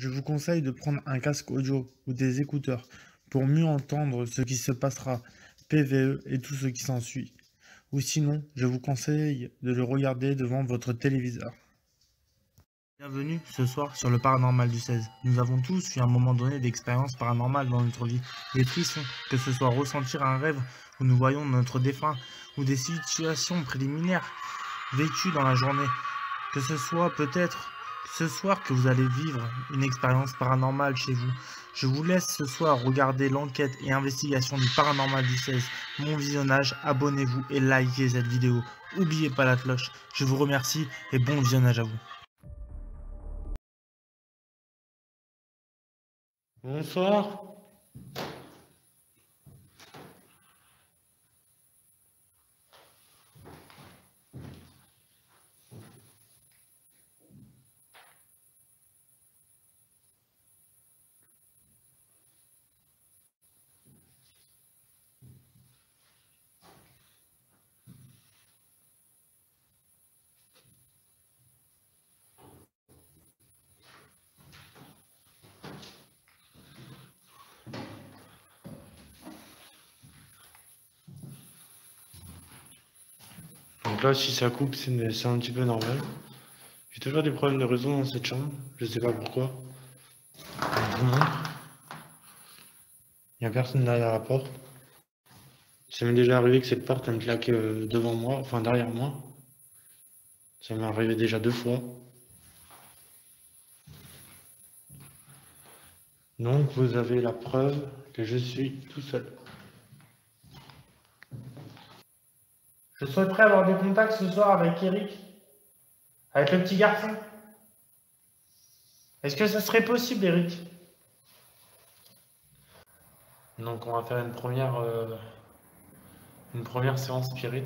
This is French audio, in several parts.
je vous conseille de prendre un casque audio ou des écouteurs pour mieux entendre ce qui se passera, PVE et tout ce qui s'ensuit. Ou sinon, je vous conseille de le regarder devant votre téléviseur. Bienvenue ce soir sur le paranormal du 16. Nous avons tous eu à un moment donné d'expériences paranormales dans notre vie. Des frissons, que ce soit ressentir un rêve où nous voyons notre défunt, ou des situations préliminaires vécues dans la journée. Que ce soit peut-être ce soir que vous allez vivre une expérience paranormale chez vous. Je vous laisse ce soir regarder l'enquête et investigation du paranormal du 16. Mon visionnage, abonnez-vous et likez cette vidéo. N'oubliez pas la cloche. Je vous remercie et bon visionnage à vous. Bonsoir. Donc là, si ça coupe, c'est un petit peu normal. J'ai toujours des problèmes de réseau dans cette chambre. Je sais pas pourquoi. Je vous montre. Il n'y a personne derrière la porte. Ça m'est déjà arrivé que cette porte elle me claque devant moi, enfin derrière moi. Ça m'est arrivé déjà 2 fois. Donc vous avez la preuve que je suis tout seul. Je souhaiterais avoir des contacts ce soir avec Eric, avec le petit garçon. Est-ce que ça serait possible, Eric? Donc on va faire une première séance spirit.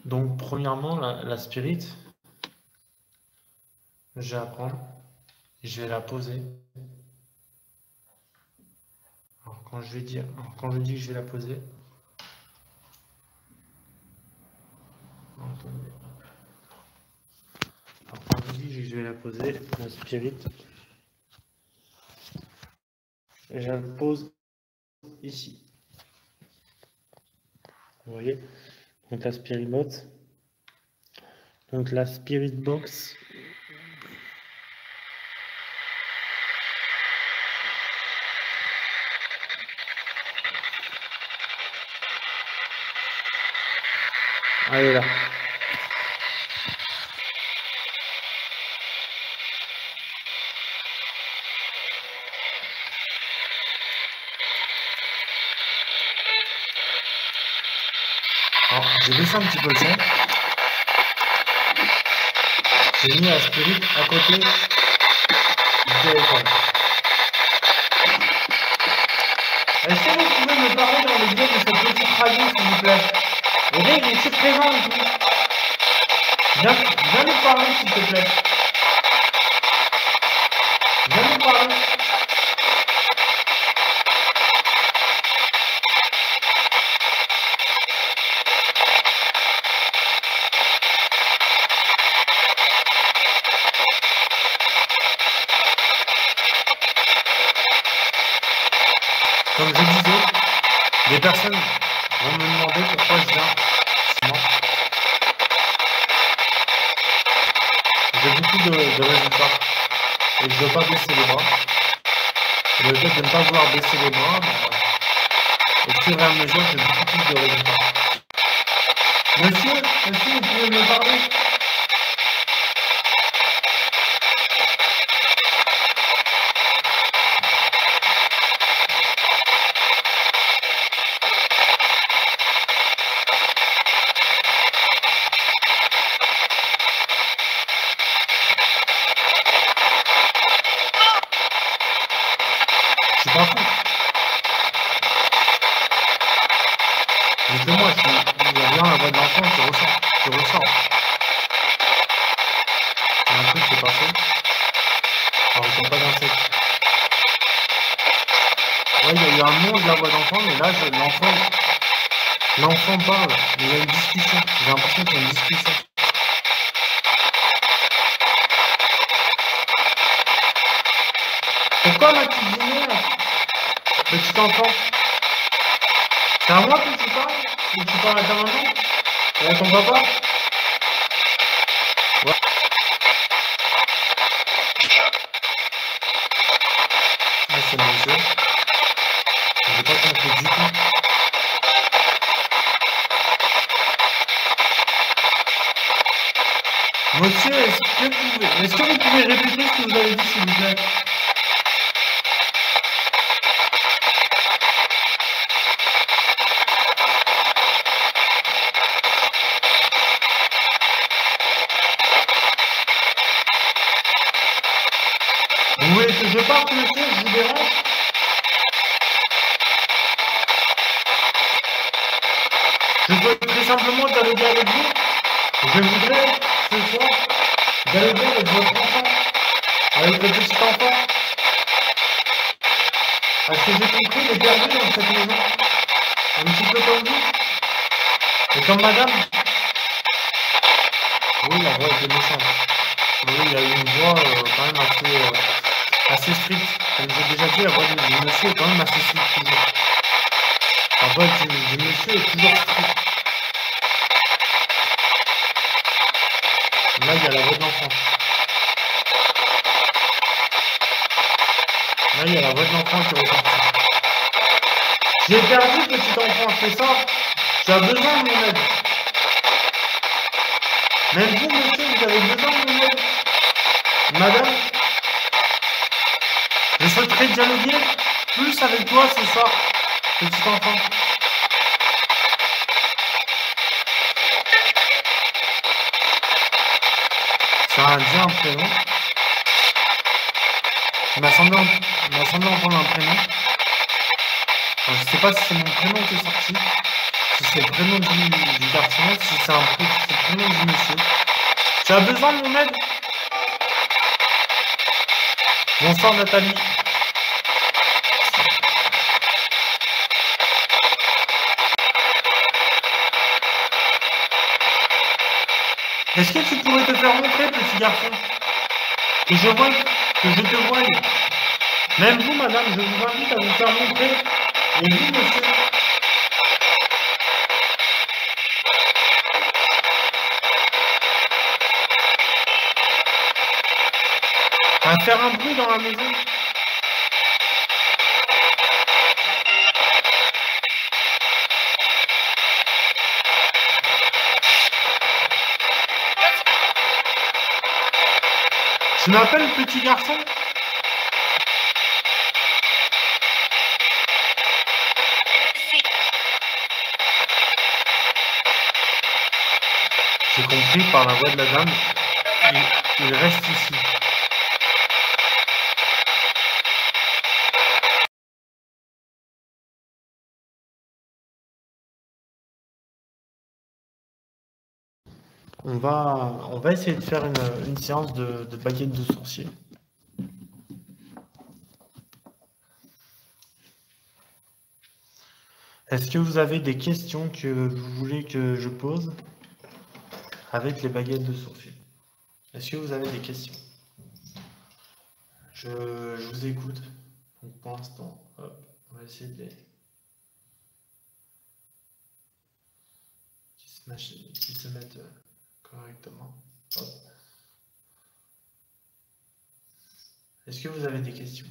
Donc premièrement, la spirit, je vais la prendre, je vais la poser. Alors quand je dis que je vais la poser, alors quand je dis que je vais la poser, la spirit, et je la pose ici. Vous voyez? Donc la spirit box. Donc la spirit box. Elle est là. Alors, j'ai baissé un petit peu le son. J'ai mis la spirit à côté du téléphone. Est-ce que vous pouvez me parler dans le biais de cette petite radio, s'il vous plaît? Eric, je suis présent ici. Viens nous parler, s'il te plaît. Viens nous parler. Comme je disais, des personnes vont me demander pourquoi je viens souvent. J'ai beaucoup de résultats et je ne veux pas baisser les bras. Le fait de ne pas vouloir baisser les bras, au fur et à mesure, j'ai beaucoup plus de résultats. Monsieur, vous pouvez me parler? Je suis pas fou. Dites-moi, il y a bien la voix de l'enfant qui ressort. Il y a un truc qui est passé. Alors, ils sont pas dansés. Ouais, il y a eu un nom de la voix d'enfant, mais là, l'enfant parle. Il y a une discussion. J'ai l'impression qu'il y a une discussion. Pourquoi ma petite mère? Petit enfant. C'est à moi que tu parles? Que tu parles à ta maman? Et à ton papa? Ouais. Ah, c'est le monsieur. J'ai pas compris du tout. Monsieur, est-ce que vous pouvez répéter ce que vous avez dit, s'il vous plaît? Vous voulez que je parte, monsieur? Je vous dérange? Je souhaiterais simplement dialoguer avec vous. Je voudrais, ce soir, dialoguer avec votre enfant, avec le petit enfant. Parce que j'ai compris, il est perdu dans cette maison. Un petit peu comme vous. Et comme madame. Oui, la voix était méchante. Oui, il a eu une voix quand même assez stricte. Comme j'ai déjà dit, la voix du monsieur est quand même assez stricte toujours. La voix du monsieur est toujours stricte. Là, il y a la voix de l'enfant. Là, il y a la voix de l'enfant qui repartit. J'ai perdu, petit enfant, c'est ça? Tu as besoin de mon aide. Même vous, monsieur, vous avez besoin de mon aide. Madame, je souhaiterais dialoguer plus avec toi ce soir, petit enfant. C'est un indien, un prénom. Il m'a semblé entendre un prénom. Alors, je ne sais pas si c'est mon prénom qui est sorti, si c'est le prénom du garçon, si c'est le prénom du monsieur. Tu as besoin de mon aide? Bonsoir Nathalie. Est-ce que tu pourrais te faire montrer, petit garçon? Que je te voie. Même vous, madame, je vous invite à vous faire montrer. Et vous, monsieur? À faire un bruit dans la maison. Tu m'appelles petit garçon? J'ai compris par la voix de la dame, il reste ici. On va essayer de faire une séance de baguette de sorcier. Est-ce que vous avez des questions que vous voulez que je pose avec les baguettes de sorcier? Est-ce que vous avez des questions? Je vous écoute. Donc pour l'instant, hop, on va essayer de les... qui se mettent correctement. Hop. Est-ce que vous avez des questions?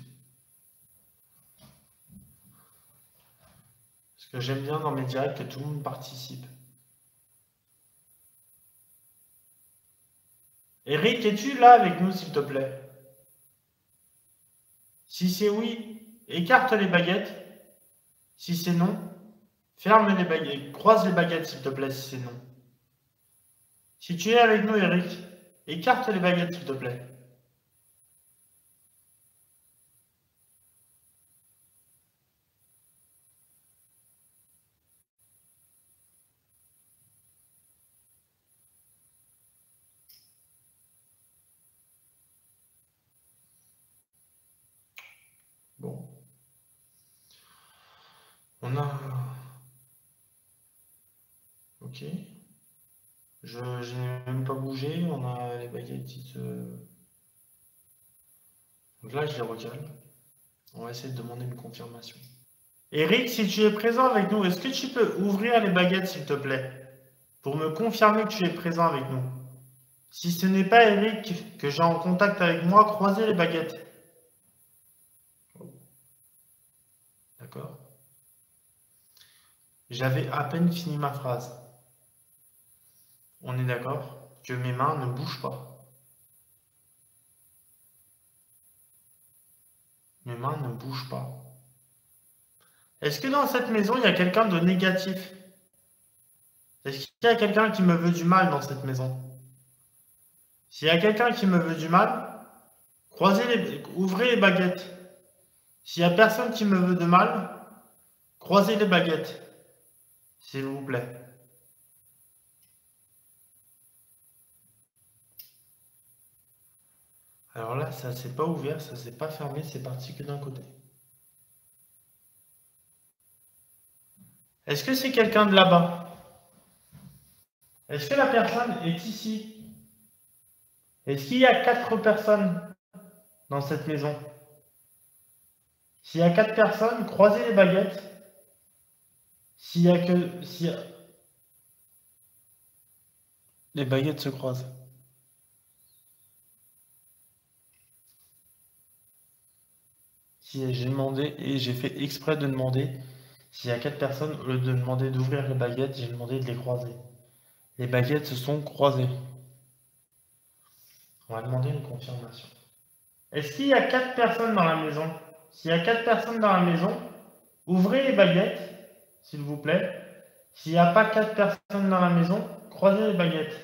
Parce que j'aime bien dans mes directs que tout le monde participe. Eric, es-tu là avec nous, s'il te plaît? Si c'est oui, écarte les baguettes. Si c'est non, ferme les baguettes. Croise les baguettes, s'il te plaît, si c'est non. Si tu es avec nous, Eric, écarte les baguettes, s'il te plaît. Bon. On a... Ok. Je n'ai même pas bougé. On a les baguettes qui se... Donc là, je les recale. On va essayer de demander une confirmation. Eric, si tu es présent avec nous, est-ce que tu peux ouvrir les baguettes, s'il te plaît, pour me confirmer que tu es présent avec nous? Si ce n'est pas Eric que j'ai en contact avec moi, croisez les baguettes. D'accord? J'avais à peine fini ma phrase. On est d'accord que mes mains ne bougent pas. Mes mains ne bougent pas. Est-ce que dans cette maison, il y a quelqu'un de négatif? Est-ce qu'il y a quelqu'un qui me veut du mal dans cette maison? S'il y a quelqu'un qui me veut du mal, ouvrez les baguettes. S'il n'y a personne qui me veut de mal, croisez les baguettes, s'il vous plaît. Alors là, ça s'est pas ouvert, ça s'est pas fermé, c'est parti que d'un côté. Est-ce que c'est quelqu'un de là-bas? Est-ce que la personne est ici? Est-ce qu'il y a 4 personnes dans cette maison? S'il y a 4 personnes, croisez les baguettes. Les baguettes se croisent. Si j'ai demandé, et j'ai fait exprès de demander, s'il y a 4 personnes, au lieu de demander d'ouvrir les baguettes, j'ai demandé de les croiser. Les baguettes se sont croisées. On va demander une confirmation. Est-ce qu'il y a 4 personnes dans la maison? S'il y a 4 personnes dans la maison, ouvrez les baguettes, s'il vous plaît. S'il n'y a pas 4 personnes dans la maison, croisez les baguettes.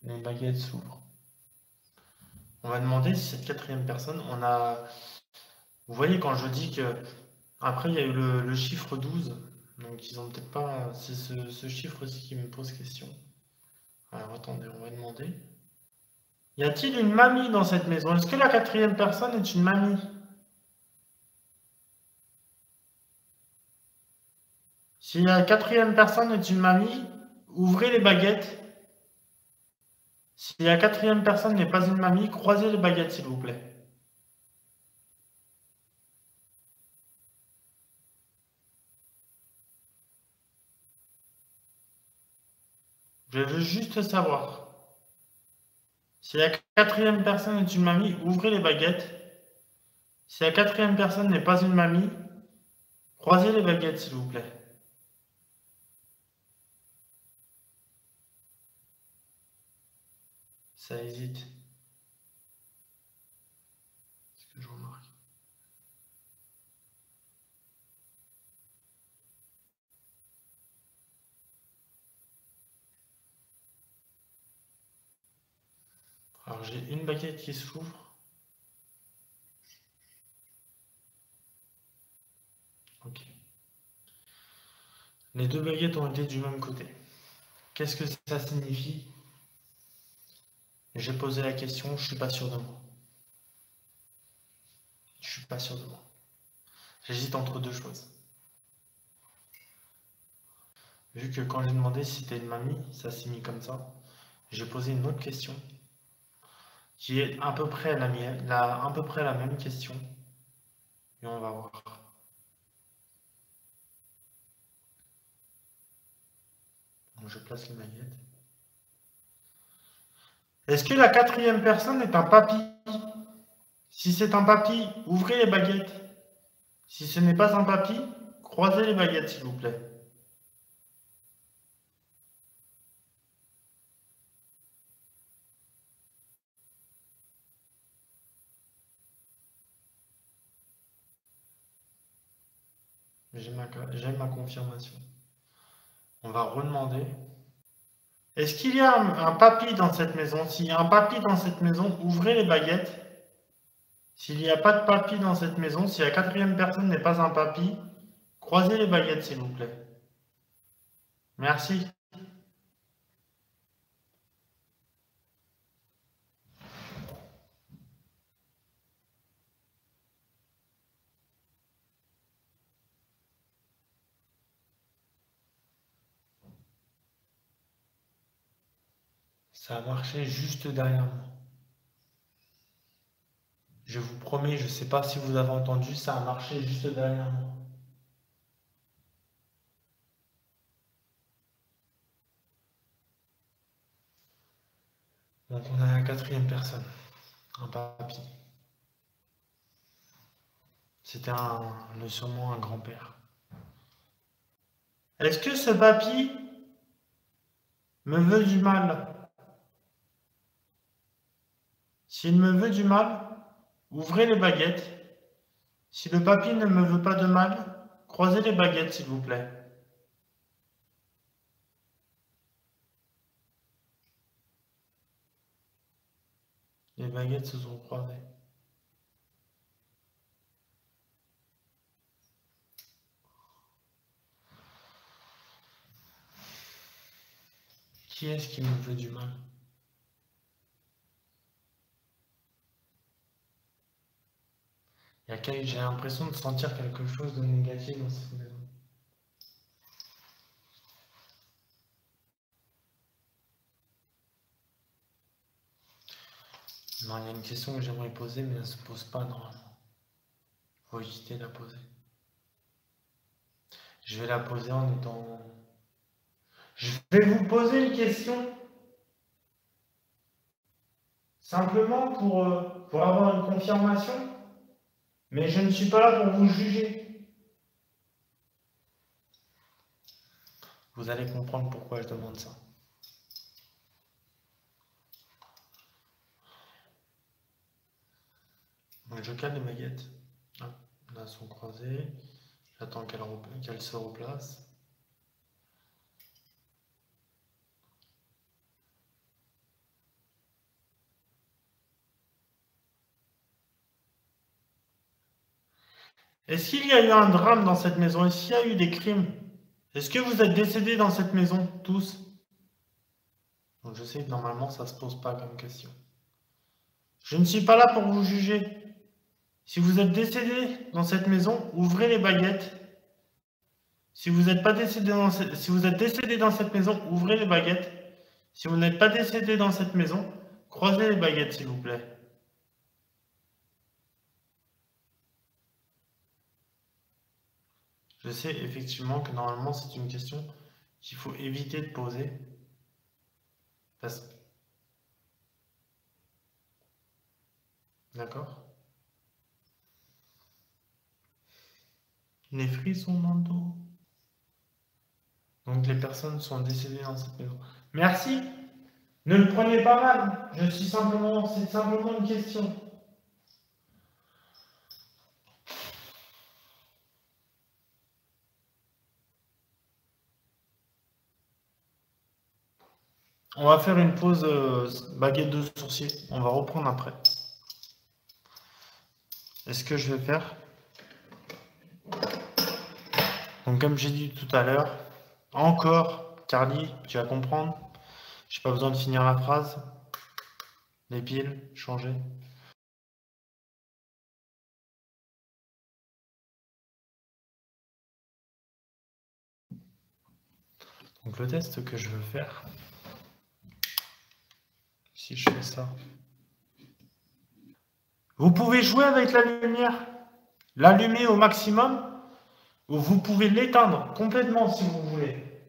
Les baguettes s'ouvrent. On va demander si cette 4e personne, Vous voyez, quand je dis que... Après, il y a eu le chiffre 12. Donc, ils ont peut-être pas... C'est ce chiffre-ci qui me pose question. Alors, attendez, on va demander. Y a-t-il une mamie dans cette maison? Est-ce que la 4e personne est une mamie? Si la 4e personne est une mamie, ouvrez les baguettes. Si la 4e personne n'est pas une mamie, croisez les baguettes, s'il vous plaît. Je veux juste savoir. Si la 4e personne est une mamie, ouvrez les baguettes. Si la 4e personne n'est pas une mamie, croisez les baguettes, s'il vous plaît. Ça hésite. C'est ce que je remarque. Alors j'ai une baguette qui s'ouvre. Ok. Les 2 baguettes ont été du même côté. Qu'est-ce que ça signifie? J'ai posé la question, je suis pas sûr de moi. Je suis pas sûr de moi. J'hésite entre 2 choses. Vu que quand j'ai demandé si c'était une mamie, ça s'est mis comme ça. J'ai posé une autre question qui est à peu près la mienne, à peu près la même question. Et on va voir. Donc je place les baguettes. Est-ce que la 4e personne est un papy? Si c'est un papy, ouvrez les baguettes. Si ce n'est pas un papy, croisez les baguettes, s'il vous plaît. J'ai ma confirmation. On va redemander. Est-ce qu'il y a un papy dans cette maison? S'il y a un papy dans cette maison, ouvrez les baguettes. S'il n'y a pas de papy dans cette maison, si la 4e personne n'est pas un papy, croisez les baguettes, s'il vous plaît. Merci. Ça a marché juste derrière moi. Je vous promets, je ne sais pas si vous avez entendu, ça a marché juste derrière moi. Donc on a la quatrième personne, un papy. C'était sûrement un grand-père. Est-ce que ce papy me veut du mal? S'il me veut du mal, ouvrez les baguettes. Si le papy ne me veut pas de mal, croisez les baguettes, s'il vous plaît. Les baguettes se sont croisées. Qui est-ce qui me veut du mal? J'ai l'impression de sentir quelque chose de négatif dans cette maison. Non, il y a une question que j'aimerais poser, mais elle ne se pose pas normalement. Il faut éviter de la poser. Je vais la poser en étant... Je vais vous poser une question. Simplement pour avoir une confirmation. Mais je ne suis pas là pour vous juger. Vous allez comprendre pourquoi je demande ça. Donc je cale les baguettes. Là, elles sont croisées. J'attends qu'elles se replacent. Est-ce qu'il y a eu un drame dans cette maison? Est-ce qu'il y a eu des crimes? Est-ce que vous êtes décédés dans cette maison, tous? Donc je sais que normalement, ça ne se pose pas comme question. Je ne suis pas là pour vous juger. Si vous êtes décédés dans cette maison, ouvrez les baguettes. Si vous n'êtes pas décédé si vous êtes décédé dans cette maison, ouvrez les baguettes. Si vous n'êtes pas décédé dans cette maison, croisez les baguettes, s'il vous plaît. Je sais effectivement que normalement, c'est une question qu'il faut éviter de poser. D'accord? Les frissons dans le dos. Donc les personnes sont décédées dans cette maison. Merci. Ne le prenez pas mal. C'est simplement une question. On va faire une pause baguette de sourcier. On va reprendre après. Est-ce que je vais faire? Donc comme j'ai dit tout à l'heure, encore, Carly, tu vas comprendre. J'ai pas besoin de finir la phrase. Les piles, changer. Donc le test que je veux faire, si je fais ça, vous pouvez jouer avec la lumière, l'allumer au maximum, ou vous pouvez l'éteindre complètement si vous voulez.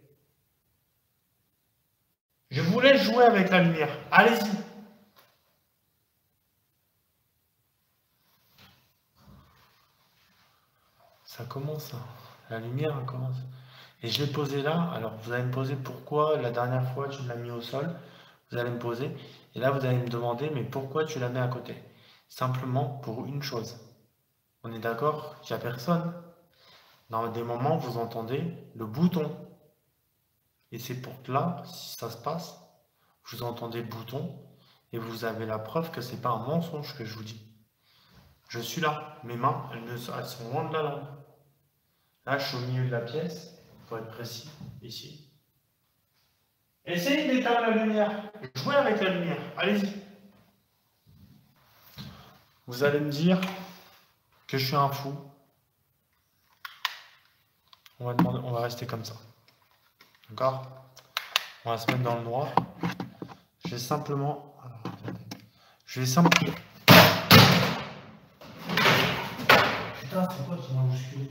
Je vous laisse jouer avec la lumière. Allez-y. Ça commence, hein. La lumière elle commence. Et je l'ai posé là. Alors vous allez me poser pourquoi la dernière fois tu l'as mis au sol. Vous allez me poser. Et là vous allez me demander mais pourquoi tu la mets à côté? Simplement pour une chose. On est d'accord qu'il n'y a personne. Dans des moments vous entendez le bouton. Et c'est pour que là, si ça se passe, vous entendez le bouton et vous avez la preuve que c'est pas un mensonge que je vous dis. Je suis là. Mes mains, elles sont loin de la lampe. Là, je suis au milieu de la pièce, pour être précis, ici. Essayez d'éteindre la lumière. Jouez avec la lumière. Allez-y. Vous allez me dire que je suis un fou. On va rester comme ça. D'accord? On va se mettre dans le noir. Je vais simplement... Alors, attendez. Je vais simplement... Putain, c'est quoi qui m'a bousculé?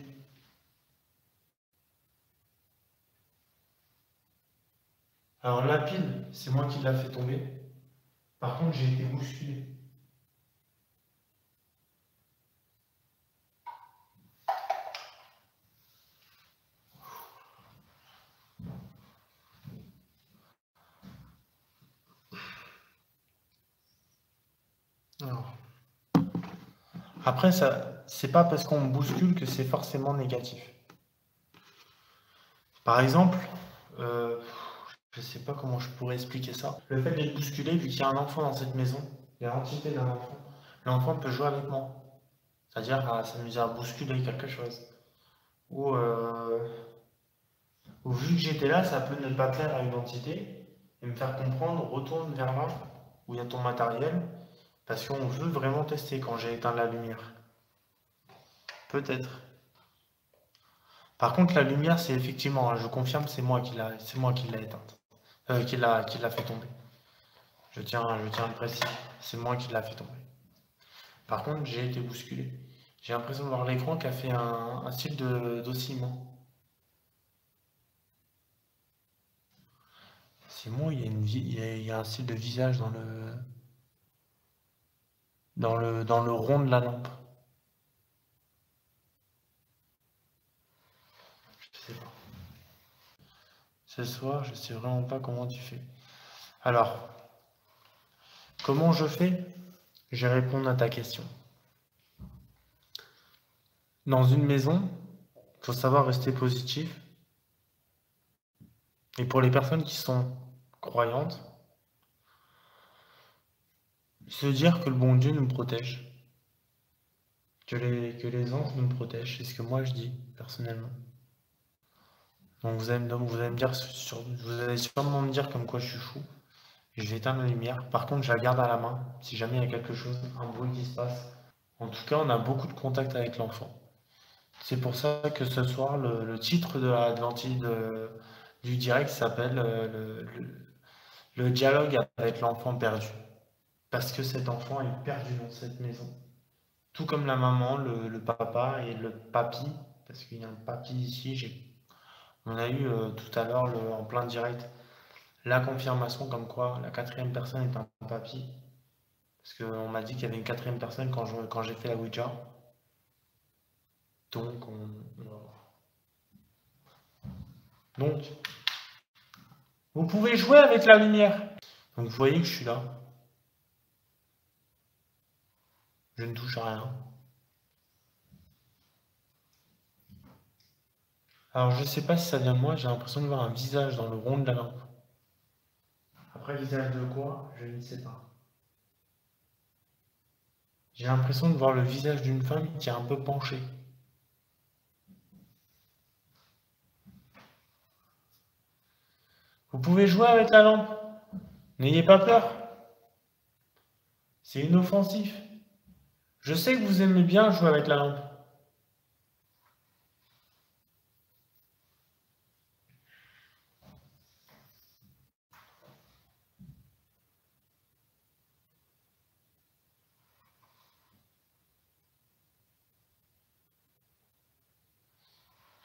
Alors la pile, c'est moi qui l'a fait tomber. Par contre, j'ai été bousculé. Alors, après, ça, c'est pas parce qu'on me bouscule que c'est forcément négatif. Par exemple, euh, je sais pas comment je pourrais expliquer ça. Le fait d'être bousculé, vu qu'il y a un enfant dans cette maison, il y a l'entité d'un enfant, l'enfant peut jouer avec moi. C'est-à-dire à s'amuser à bousculer quelque chose. Ou, ou vu que j'étais là, ça peut ne pas plaire à une entité et me faire comprendre, retourne vers là où il y a ton matériel, parce qu'on veut vraiment tester quand j'ai éteint la lumière. Peut-être. Par contre, la lumière, c'est effectivement, hein, je confirme, c'est moi qui l'a éteinte, qui l'a fait tomber. Je tiens à le préciser, c'est moi qui l'a fait tomber. Par contre, j'ai été bousculé. J'ai l'impression de voir l'écran qui a fait un style d'oscillement. C'est moi, il y a un style de visage dans le rond de la lampe. Je sais pas. Ce soir, je sais vraiment pas comment tu fais. Alors, comment je fais? Je vais répondre à ta question. Dans une maison, il faut savoir rester positif. Et pour les personnes qui sont croyantes, se dire que le bon Dieu nous protège, que les anges nous protègent, c'est ce que moi je dis personnellement. Donc vous allez me dire, vous allez sûrement me dire comme quoi je suis fou. Je vais éteindre la lumière. Par contre, je la garde à la main. Si jamais il y a quelque chose, un bruit qui se passe. En tout cas, on a beaucoup de contact avec l'enfant. C'est pour ça que ce soir, le titre de l'anti du direct s'appelle le dialogue avec l'enfant perdu. Parce que cet enfant est perdu dans cette maison. Tout comme la maman, le papa et le papy. Parce qu'il y a un papy ici. On a eu tout à l'heure, en plein direct, la confirmation comme quoi la quatrième personne est un papy. Parce qu'on m'a dit qu'il y avait une quatrième personne quand j'ai fait la Ouija. Donc, on va voir. Donc, vous pouvez jouer avec la lumière. Donc, vous voyez que je suis là. Je ne touche à rien. Alors, je ne sais pas si ça vient de moi, j'ai l'impression de voir un visage dans le rond de la lampe. Après, visage de quoi? Je ne sais pas. J'ai l'impression de voir le visage d'une femme qui est un peu penchée. Vous pouvez jouer avec la lampe. N'ayez pas peur. C'est inoffensif. Je sais que vous aimez bien jouer avec la lampe.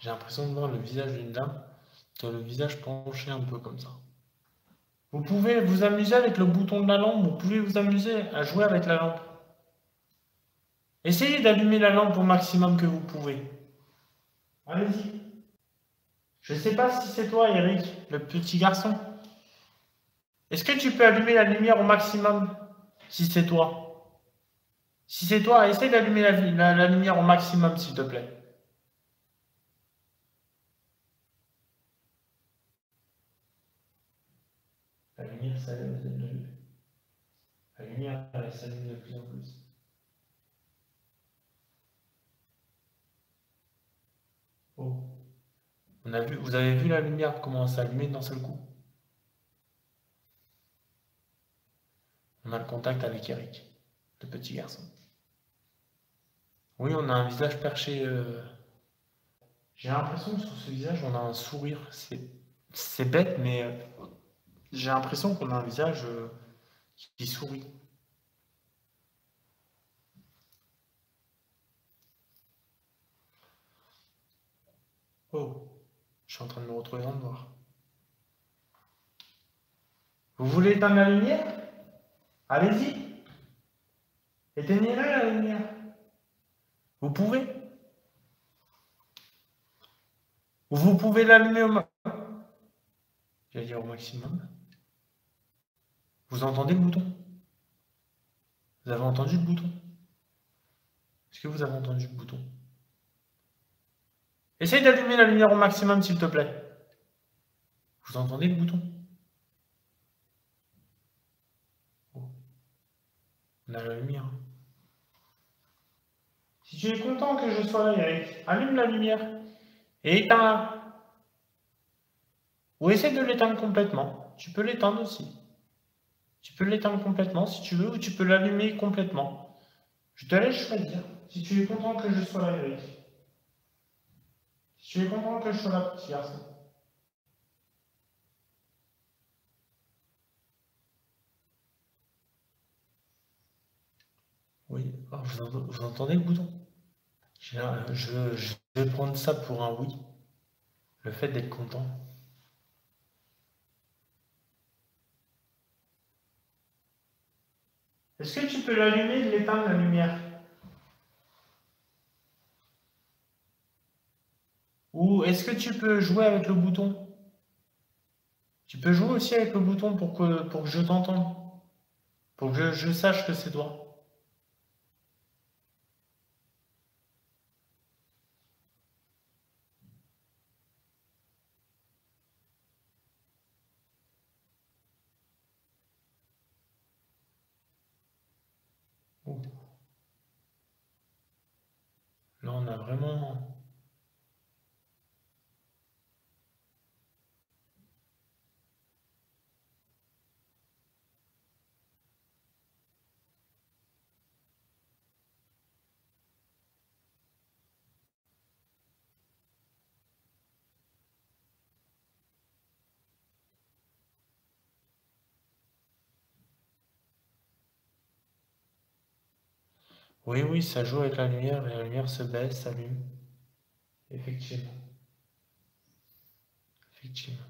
J'ai l'impression de voir le visage d'une dame qui a le visage penché un peu comme ça. Vous pouvez vous amuser avec le bouton de la lampe, vous pouvez vous amuser à jouer avec la lampe. Essayez d'allumer la lampe au maximum que vous pouvez. Allez-y. Je ne sais pas si c'est toi, Eric, le petit garçon. Est-ce que tu peux allumer la lumière au maximum si c'est toi? Si c'est toi, essaye d'allumer la lumière au maximum, s'il te plaît. La lumière s'allume. La lumière, elle s'allume de plus en plus. Oh. Vous avez vu la lumière commencer à s'allumer d'un seul coup? On a le contact avec Eric, le petit garçon. Oui, on a un visage perché. J'ai l'impression que sur ce visage, on a un sourire. C'est bête, mais J'ai l'impression qu'on a un visage qui sourit. Oh, je suis en train de me retrouver dans le noir. Vous voulez éteindre la lumière? Allez-y. Éteignez-la, la lumière. Vous pouvez. Vous pouvez l'allumer j'allais dire au maximum. Vous entendez le bouton? Vous avez entendu le bouton? Est-ce que vous avez entendu le bouton? Essaye d'allumer la lumière au maximum, s'il te plaît. Vous entendez le bouton? Oh. On a la lumière. Si tu es content que je sois là, Eric, allume la lumière et éteins-la. Ou essaie de l'éteindre complètement. Tu peux l'éteindre aussi. Tu peux l'éteindre complètement si tu veux, ou tu peux l'allumer complètement. Je te laisse choisir. Si tu es content que je sois là, Eric. Si tu es content que je sois là, petit garçon. Oui, oh, vous entendez le bouton? Je vais prendre ça pour un oui. Le fait d'être content. Est-ce que tu peux l'allumer et l'éteindre la lumière? Ou est-ce que tu peux jouer avec le bouton? Tu peux jouer aussi avec le bouton pour que je t'entende. Pour que je sache que c'est toi. Oh. Là, on a vraiment... Oui, oui, ça joue avec la lumière et la lumière se baisse, s'allume. Effectivement. Effectivement.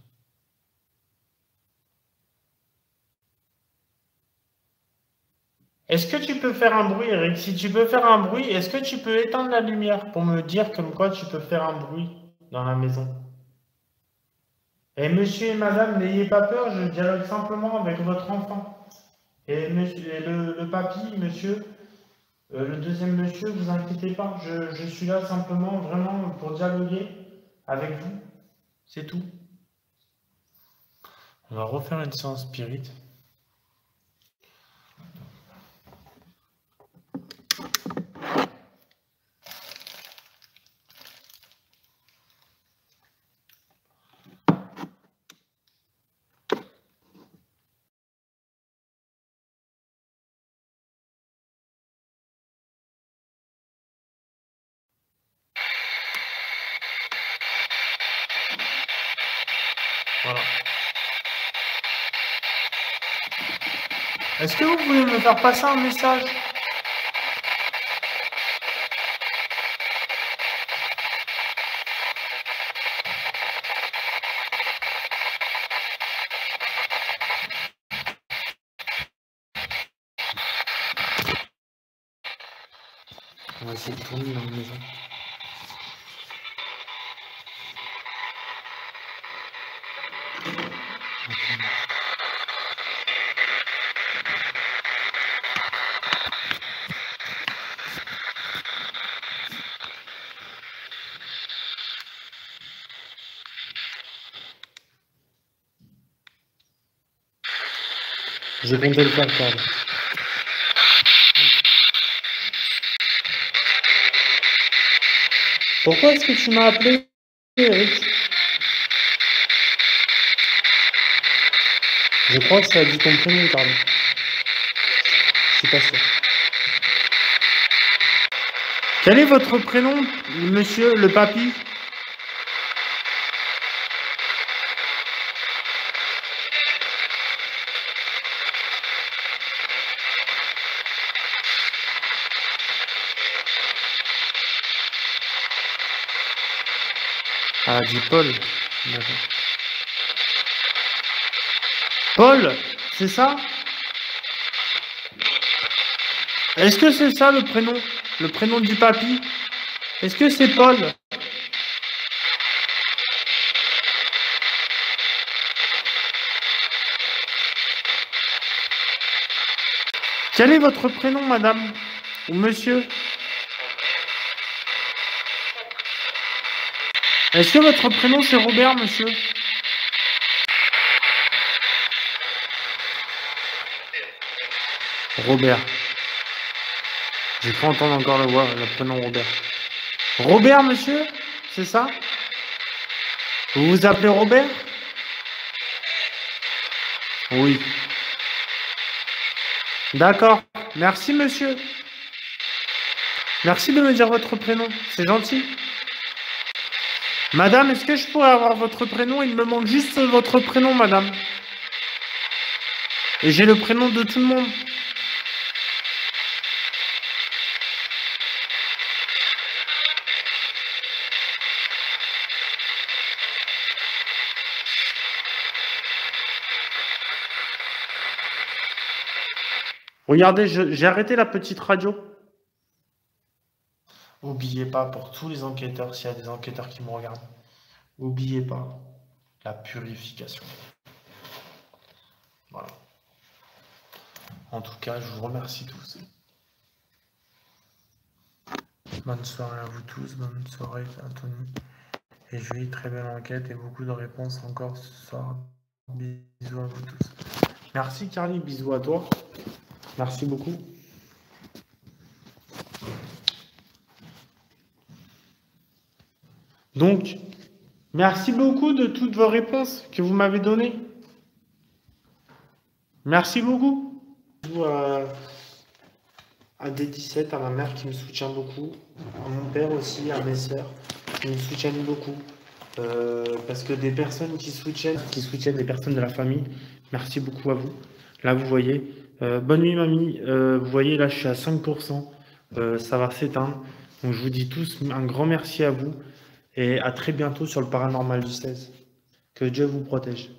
Est-ce que tu peux faire un bruit, Eric? Si tu peux faire un bruit, est-ce que tu peux éteindre la lumière pour me dire comme quoi tu peux faire un bruit dans la maison? Et monsieur et madame, n'ayez pas peur, je dialogue simplement avec votre enfant. Et, monsieur, et le papy, monsieur, le deuxième monsieur, vous inquiétez pas, je suis là simplement vraiment pour dialoguer avec vous. C'est tout. On va refaire une séance spirit. Voilà. Est-ce que vous pouvez me faire passer un message? On va essayer de tourner dans la maison. Je comptais le faire perdre. Pourquoi est-ce que tu m'as appelé, Eric? Je crois que ça a dit ton prénom, Carl. Je suis pas sûr. Quel est votre prénom, monsieur le papy? Ah, dit Paul. D'accord. Paul, c'est ça? Est-ce que c'est ça le prénom? Le prénom du papy? Est-ce que c'est Paul? Quel est votre prénom, madame? Ou monsieur? Est-ce que votre prénom c'est Robert, monsieur? Robert. J'ai pas entendu encore le prénom Robert. Robert, monsieur? C'est ça? Vous vous appelez Robert? Oui. D'accord. Merci, monsieur. Merci de me dire votre prénom. C'est gentil. Madame, est-ce que je pourrais avoir votre prénom? Il me manque juste votre prénom, madame. Et j'ai le prénom de tout le monde. Regardez, j'ai arrêté la petite radio. N'oubliez pas, pour tous les enquêteurs, s'il y a des enquêteurs qui me regardent, n'oubliez pas la purification. Voilà. En tout cas, je vous remercie tous. Bonne soirée à vous tous, bonne soirée à Tony et Julie, très belle enquête et beaucoup de réponses encore ce soir. Bisous à vous tous. Merci Carly, bisous à toi. Merci beaucoup. Donc, merci beaucoup de toutes vos réponses que vous m'avez données. Merci beaucoup. À D17, à ma mère qui me soutient beaucoup, à mon père aussi, à mes sœurs qui me soutiennent beaucoup. Parce que des personnes qui soutiennent des personnes de la famille, merci beaucoup à vous. Là, vous voyez, bonne nuit mamie, vous voyez, là, je suis à 5%, ça va s'éteindre. Donc, je vous dis tous un grand merci à vous et à très bientôt sur le paranormal du 16. Que Dieu vous protège.